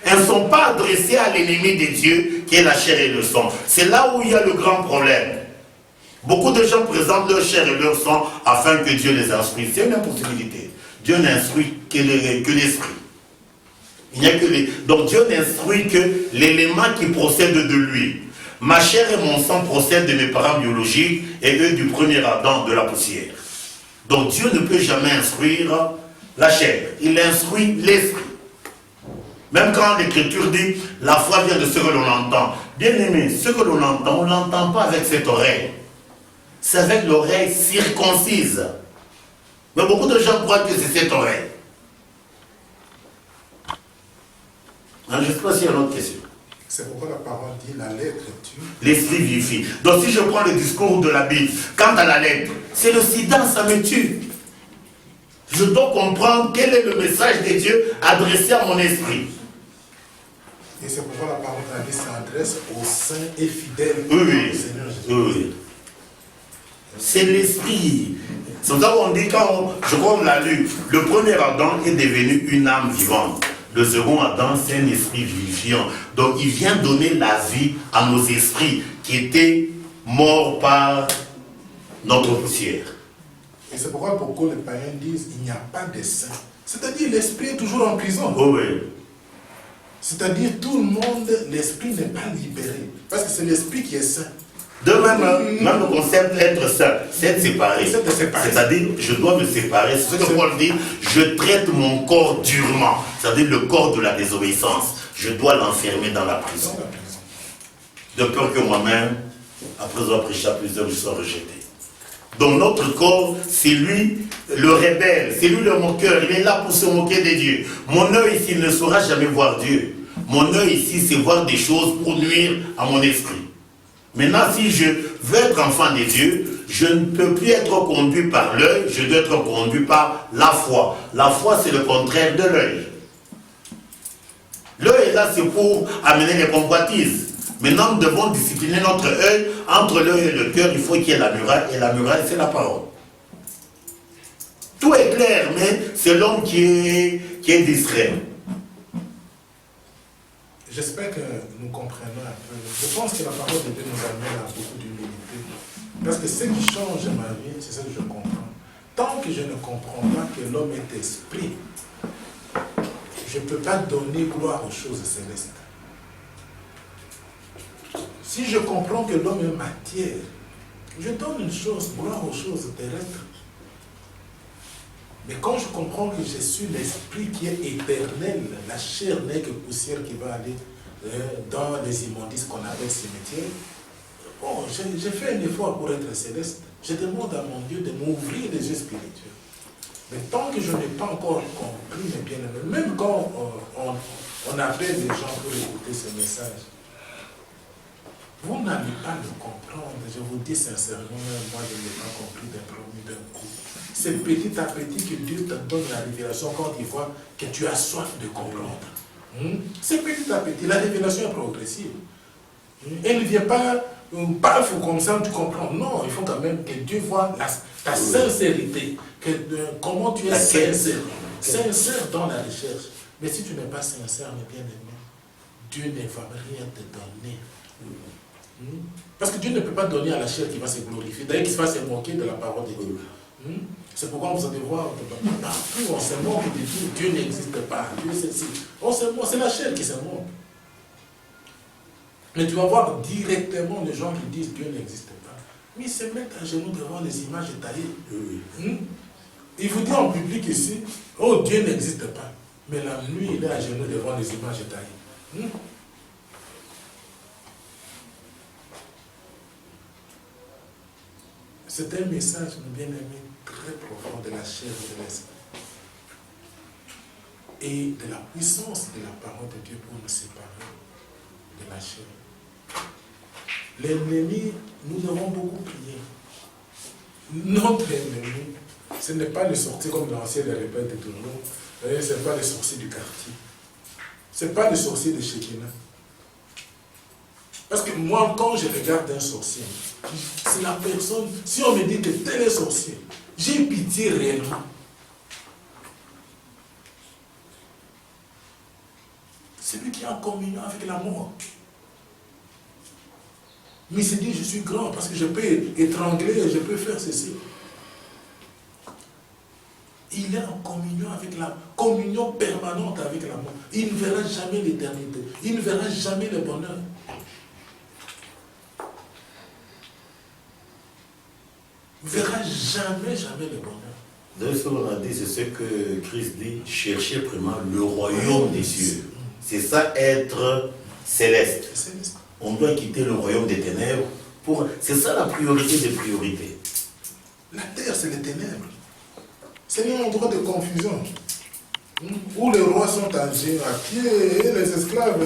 Elles ne sont pas adressées à l'ennemi de Dieu qui est la chair et le sang. C'est là où il y a le grand problème. Beaucoup de gens présentent leur chair et leur sang afin que Dieu les instruise. C'est une impossibilité. Dieu n'instruit que l'esprit. Il n'y a que les... Donc Dieu n'instruit que l'élément qui procède de lui. Ma chair et mon sang procèdent de mes parents biologiques et eux du premier Adam, de la poussière. Donc Dieu ne peut jamais instruire la chair. Il instruit l'esprit. Même quand l'Écriture dit, la foi vient de ce que l'on entend. Bien aimé, ce que l'on entend, on ne l'entend pas avec cette oreille. C'est avec l'oreille circoncise. Mais beaucoup de gens croient que c'est cette oreille. Je ne sais pas s'il y a une autre question. C'est pourquoi la parole dit la lettre tue. L'esprit vivifie. Donc si je prends le discours de la Bible, quant à la lettre, c'est le sida, ça me tue. Je dois comprendre quel est le message de Dieu adressé à mon esprit. Et c'est pourquoi la parole de la Bible s'adresse aux saints et fidèles. Oui, Seigneur Jésus. oui. C'est l'esprit. C'est pour ça qu'on dit, je crois qu'on l'a lu, le premier Adam est devenu une âme vivante. Le second Adam, c'est un esprit vivifiant. Donc il vient donner la vie à nos esprits qui étaient morts par notre poussière. Et c'est pourquoi beaucoup de païens disent il n'y a pas de saint. C'est-à-dire l'esprit est toujours en prison. Oh oui. C'est-à-dire tout le monde, l'esprit n'est pas libéré. Parce que c'est l'esprit qui est saint. De même le concept d'être saint, c'est être séparé. C'est-à-dire, je dois me séparer. C'est ce que Paul dit, je traite mon corps durement. C'est-à-dire le corps de la désobéissance. Je dois l'enfermer dans la prison. De peur que moi-même, après avoir prêché à plusieurs, je sois rejeté. Donc notre corps, c'est lui le rebelle, c'est lui le moqueur. Il est là pour se moquer de Dieu. Mon œil ici ne saura jamais voir Dieu. Mon œil ici, c'est voir des choses pour nuire à mon esprit. Maintenant, si je veux être enfant de Dieu, je ne peux plus être conduit par l'œil, je dois être conduit par la foi. La foi, c'est le contraire de l'œil. L'œil est là, c'est pour amener les convoitises. Maintenant, nous devons discipliner notre œil. Entre l'œil et le cœur, il faut qu'il y ait la muraille, et la muraille, c'est la parole. Tout est clair, mais c'est l'homme qui est distrait. J'espère que nous comprenons un peu. Je pense que la parole de Dieu nous amène à beaucoup d'humilité. Parce que ce qui change ma vie, c'est ce que je comprends. Tant que je ne comprends pas que l'homme est esprit, je ne peux pas donner gloire aux choses célestes. Si je comprends que l'homme est matière, je donne une chose, gloire aux choses terrestres. Mais quand je comprends que je suis l'esprit qui est éternel, la chair n'est que poussière qui va aller dans les immondices qu'on appelle cimetière, bon, j'ai fait un effort pour être céleste. Je demande à mon Dieu de m'ouvrir les yeux spirituels. Mais tant que je n'ai pas encore compris, mes bien-aimés, même quand on appelle les gens pour écouter ce message, vous n'allez pas le comprendre. Je vous dis sincèrement, moi je ne l'ai pas compris d'un coup. C'est petit à petit que Dieu te donne la révélation quand il voit que tu as soif de comprendre. C'est petit à petit. La révélation est progressive. Elle ne vient pas, paf, comme ça, tu comprends. Non, il faut quand même que Dieu voit ta sincérité. Comment tu es sincère. Sincère dans la recherche. Mais si tu n'es pas sincère, mes bien-aimés, Dieu ne va rien te donner. Parce que Dieu ne peut pas donner à la chair qui va se glorifier, d'ailleurs qui va se moquer de la parole de Dieu. C'est pourquoi vous allez voir partout on se moque de Dieu. Dieu n'existe pas. Dieu c'est la chair qui se moque. Mais tu vas voir directement les gens qui disent Dieu n'existe pas. Mais ils se mettent à genoux devant les images taillées. Il vous dit en public ici, oh Dieu n'existe pas. Mais la nuit il est à genoux devant les images taillées. C'est un message, bien aimé, très profond de la chair et de l'esprit. Et de la puissance de la parole de Dieu pour nous séparer de la chair. L'ennemi, nous devons beaucoup prier. Notre ennemi, ce n'est pas le sorcier comme l'ancien le répète toujours. Ce n'est pas le sorcier du quartier. Ce n'est pas le sorcier de Shekinah. Parce que moi, quand je regarde un sorcier, c'est la personne, si on me dit que tel est sorcier, j'ai pitié réellement. C'est lui qui est en communion avec la mort. Mais il se dit, je suis grand parce que je peux étrangler, je peux faire ceci. Il est en communion avec la communion permanente avec la mort. Il ne verra jamais l'éternité. Il ne verra jamais le bonheur. Il ne verra jamais, jamais le bonheur. D'ailleurs, ce qu'on a dit, c'est ce que Christ dit, cherchez premièrement le royaume des cieux. C'est ça, être céleste. On doit quitter le royaume des ténèbres. C'est ça la priorité des priorités. La terre, c'est les ténèbres. C'est un endroit de confusion. Où les rois sont à pied et les esclaves,